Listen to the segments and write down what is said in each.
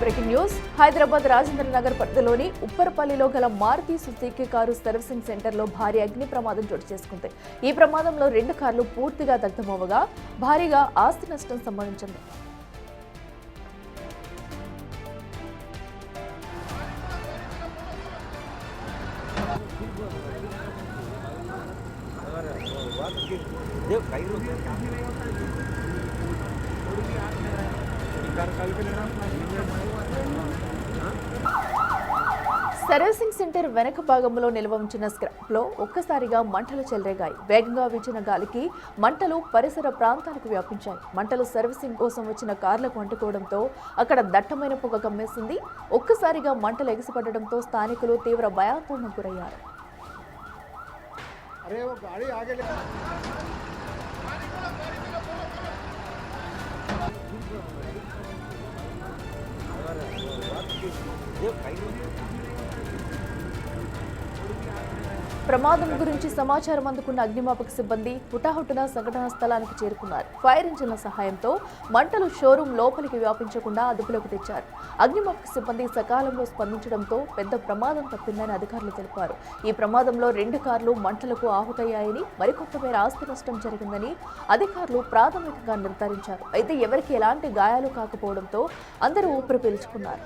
Breaking news. Hyderabad Rajendra Nagar పరిధిలోని ఉప్పరపల్లిలో గల మారుతి సుజుకి కారు సర్వీసింగ్ సెంటర్లో భారీ అగ్ని ప్రమాదం చోటు చేసుకుంది. ఈ ప్రమాదంలో 2 కార్లు పూర్తిగా దగ్ధమవగా భారీగా ఆస్తి నష్టం సంభవించింది. సర్వీసింగ్ సెంటర్ వెనక భాగంలో నిల్వ ఉంచిన స్క్రాప్లో ఒక్కసారిగా మంటలు చెలరేగాయి. వేగంగా వీచిన గాలికి మంటలు పరిసర ప్రాంతాలకు వ్యాపించాయి. మంటలు సర్వీసింగ్ కోసం వచ్చిన కార్లకు అంటుకోవడంతో అక్కడ దట్టమైన పొగ కమ్మేసింది. ఒక్కసారిగా మంటలు ఎగిసిపడడంతో స్థానికులు తీవ్ర భయాందోళనకు గురయ్యారు. ప్రమాదం గురించి సమాచారం అందుకున్న అగ్నిమాపక సిబ్బంది హుటాహుటిన సంఘటనా స్థలానికి చేరుకున్నారు. ఫైర్ ఇంజిన్ల సహాయంతో మంటలు షోరూం లోపలికి వ్యాపించకుండా అదుపులోకి తెచ్చారు. అగ్నిమాపక సిబ్బంది సకాలంలో స్పందించడంతో పెద్ద ప్రమాదం తప్పిందని అధికారులు తెలిపారు. ఈ ప్రమాదంలో 2 కార్లు మంటలకు ఆహుతయ్యాయని, మరికొంతమేర ఆస్తి నష్టం జరిగిందని అధికారులు ప్రాథమికంగా నిర్ధారించారు. అయితే ఎవరికి ఎలాంటి గాయాలు కాకపోవడంతో అందరూ ఊపిరి పీల్చుకున్నారు.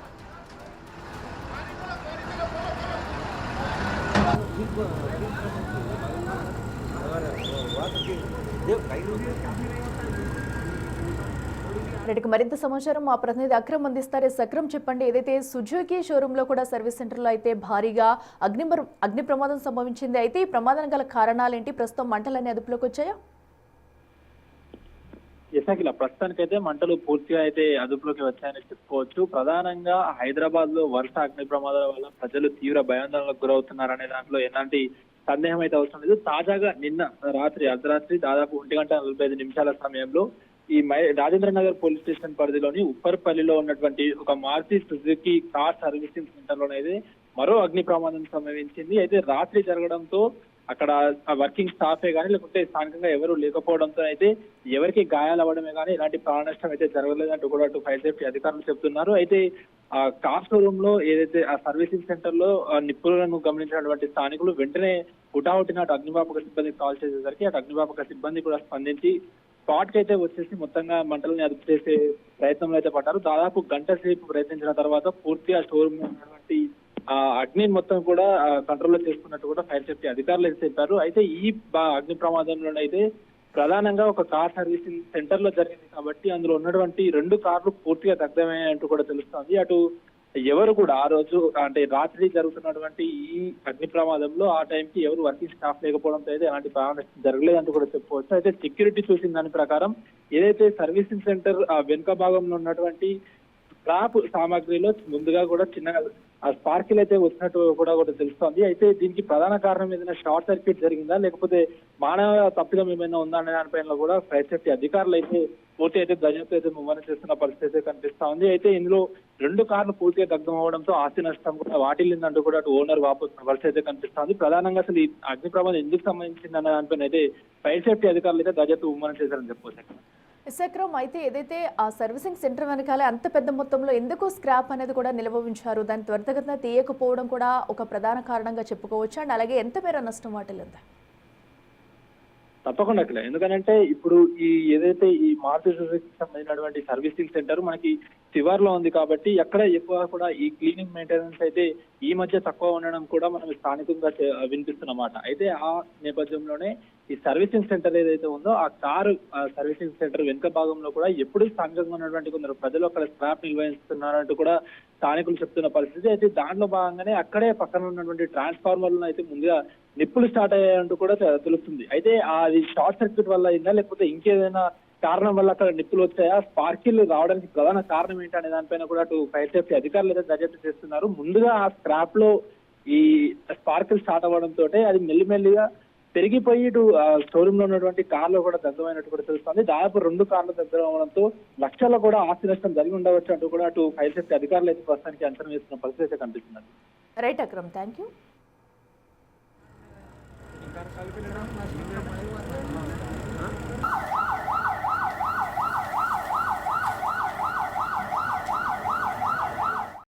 మరింత సమాచారం మా ప్రతినిధి అక్రమ్ అందిస్తారు. అక్రమ్, చెప్పండి, ఏదైతే సుజుకి షోరూమ్ లో కూడా సర్వీస్ సెంటర్ లో అయితే భారీగా అగ్ని ప్రమాదం సంభవించింది. అయితే ఈ ప్రమాదం గల కారణాలేంటి? ప్రస్తుతం మంటలన్నీ అదుపులోకి వచ్చాయా? యశాఖిల ప్రస్తుతానికైతే మంటలు పూర్తిగా అయితే అదుపులోకి వచ్చాయని చెప్పుకోవచ్చు. ప్రధానంగా హైదరాబాద్ లో వరుస అగ్ని ప్రమాదాల వల్ల ప్రజలు తీవ్ర భయాందోళనకు గురవుతున్నారనే దాంట్లో ఎలాంటి సందేహం అయితే అవసరం లేదు. తాజాగా నిన్న రాత్రి అర్ధరాత్రి దాదాపు 1:45 సమయంలో ఈ రాజేంద్ర నగర్ పోలీస్ స్టేషన్ పరిధిలోని ఉప్పర్పల్లిలో ఉన్నటువంటి ఒక Maruti Suzuki car servicing centre లోనైతే మరో అగ్ని ప్రమాదం సంభవించింది. అయితే రాత్రి జరగడంతో అక్కడ వర్కింగ్ స్టాఫే కానీ లేకుంటే స్థానికంగా ఎవరు లేకపోవడంతో అయితే ఎవరికి గాయాలు అవ్వడమే కానీ ఎలాంటి ప్రాణ నష్టం అయితే జరగలేదంటూ కూడా ఫైర్ సేఫ్టీ అధికారులు చెప్తున్నారు. అయితే ఆ కార్ షోరూమ్ లో ఏదైతే ఆ సర్వీసింగ్ సెంటర్ లో నిప్పులను గమనించినటువంటి స్థానికులు వెంటనే హుటాహుటిన అటు అగ్నిమాపక సిబ్బందికి కాల్ చేసేసరికి అటు అగ్నిమాపక సిబ్బంది కూడా స్పందించి స్పాట్ కి అయితే వచ్చేసి మొత్తంగా మంటలని అదుపు చేసే ప్రయత్నంలో అయితే పడ్డారు. దాదాపు గంట సేపు ప్రయత్నించిన తర్వాత పూర్తిగా షోరూమ్ లో ఉన్నటువంటి అగ్ని మొత్తం కూడా కంట్రోల్లో చేసుకున్నట్టు కూడా ఫైర్ సేఫ్టీ అధికారులు అయితే చెప్పారు. అయితే ఈ అగ్ని ప్రమాదంలోనైతే ప్రధానంగా ఒక కార్ సర్వీసింగ్ సెంటర్ లో జరిగింది కాబట్టి అందులో ఉన్నటువంటి 2 కార్లు పూర్తిగా దగ్ధమయ్యాయంటూ కూడా తెలుస్తోంది. అటు ఎవరు కూడా ఆ రోజు అంటే రాత్రి జరుగుతున్నటువంటి ఈ అగ్ని ప్రమాదంలో ఆ టైంకి ఎవరు వర్కింగ్ స్టాఫ్ లేకపోవడంతో అయితే ఎలాంటి ప్రాణ జరగలేదంటూ కూడా చెప్పుకోవచ్చు. అయితే సెక్యూరిటీ చూసిన దాని ప్రకారం ఏదైతే సర్వీసింగ్ సెంటర్ వెనుక భాగంలో ఉన్నటువంటి స్క్రాప్ సామాగ్రిలో ముందుగా కూడా చిన్నగా స్పార్కిల్ అయితే వచ్చినట్టు కూడా తెలుస్తోంది. అయితే దీనికి ప్రధాన కారణం ఏదైనా షార్ట్ సర్క్యూట్ జరిగిందా లేకపోతే మానవ తప్పిదం ఏమైనా ఉందా అనే దానిపైన కూడా ఫైర్ సేఫ్టీ అధికారులు అయితే పూర్తి అయితే దర్యాప్తు అయితే ముమ్మరం చేస్తున్న పరిస్థితి అయితే కనిపిస్తా ఉంది. అయితే ఇందులో 2 కార్లు పూర్తిగా దగ్ధం అవడంతో ఆస్తి నష్టం కూడా వాటిల్లిందంటూ కూడా అటు ఓనర్ వాపోతున్న పరిస్థితి అయితే కనిపిస్తా ఉంది. ప్రధానంగా అసలు ఈ అగ్ని ప్రమాదం ఎందుకు సంబంధించింది అన్న దానిపైన అయితే ఫైర్ సేఫ్టీ అధికారులు అయితే దర్యాప్తు ముమ్మరం చేశారని చెప్పవచ్చు. అక్రమ్, అయితే ఏదైతే ఆ సర్వీసింగ్ సెంటర్ వెనకాలే అంత పెద్ద మొత్తంలో ఎందుకు స్క్రాప్ అనేది కూడా నిల్వ ఉంచారు, దాన్ని త్వరితగతిన తీయకపోవడం కూడా ఒక ప్రధాన కారణంగా చెప్పుకోవచ్చు. అండ్ అలాగే ఎంత మేర నష్టం వాటిల్లిందా? తప్పకుండా అట్లా, ఎందుకంటే ఇప్పుడు ఈ ఏదైతే ఈ మారుతి సుజుకి సంబంధించినటువంటి సర్వీసింగ్ సెంటర్ మనకి శివార్లో ఉంది కాబట్టి ఎక్కడ ఎక్కువ కూడా ఈ క్లీనింగ్ మెయింటెనెన్స్ అయితే ఈ మధ్య తక్కువ ఉండడం కూడా మనం స్థానికంగా వినిపిస్తున్నమాట. అయితే ఆ నేపథ్యంలోనే ఈ సర్వీసింగ్ సెంటర్ ఏదైతే ఉందో ఆ కారు సర్వీసింగ్ సెంటర్ వెనుక భాగంలో కూడా ఎప్పుడు స్థానికంగా ఉన్నటువంటి కొందరు ప్రజలు అక్కడ స్క్రాప్ నిర్వహిస్తున్నారంటూ కూడా స్థానికులు చెప్తున్న పరిస్థితి. అయితే దాంట్లో భాగంగానే అక్కడే పక్కన ఉన్నటువంటి ట్రాన్స్ఫార్మర్లను అయితే ముందుగా నిప్పులు స్టార్ట్ అయ్యాయంటూ కూడా తెలుస్తుంది. అయితే అది షార్ట్ సర్క్యూట్ వల్ల అయిందా లేకపోతే ఇంకేదైనా కారణం వల్ల అక్కడ నిప్పులు వచ్చాయా, స్పార్కిల్ రావడానికి ప్రధాన కారణం ఏంటి అనే దానిపైన కూడా అటు ఫైర్ సేఫ్టీ అధికారులు అయితే దర్యాప్తు చేస్తున్నారు. ముందుగా ఆ స్క్రాప్ లో ఈ స్పార్కిల్ స్టార్ట్ అవ్వడంతో అది మెల్లిమెల్లిగా పెరిగిపోయి ఇటు షోరూమ్ లో ఉన్నటువంటి కార్లు కూడా దగ్ధమైనట్టు కూడా తెలుస్తుంది. దాదాపు 2 కార్లు దగ్ధం అవడంతో లక్షల్లో కూడా ఆస్తి నష్టం జరిగి ఉండవచ్చు అంటూ కూడా అటు ఫైర్ సేఫ్టీ అధికారులు అయితే ప్రస్తుతానికి అంచనా వేస్తున్న పరిస్థితి అయితే కనిపిస్తుంది. Right Akram, thank you.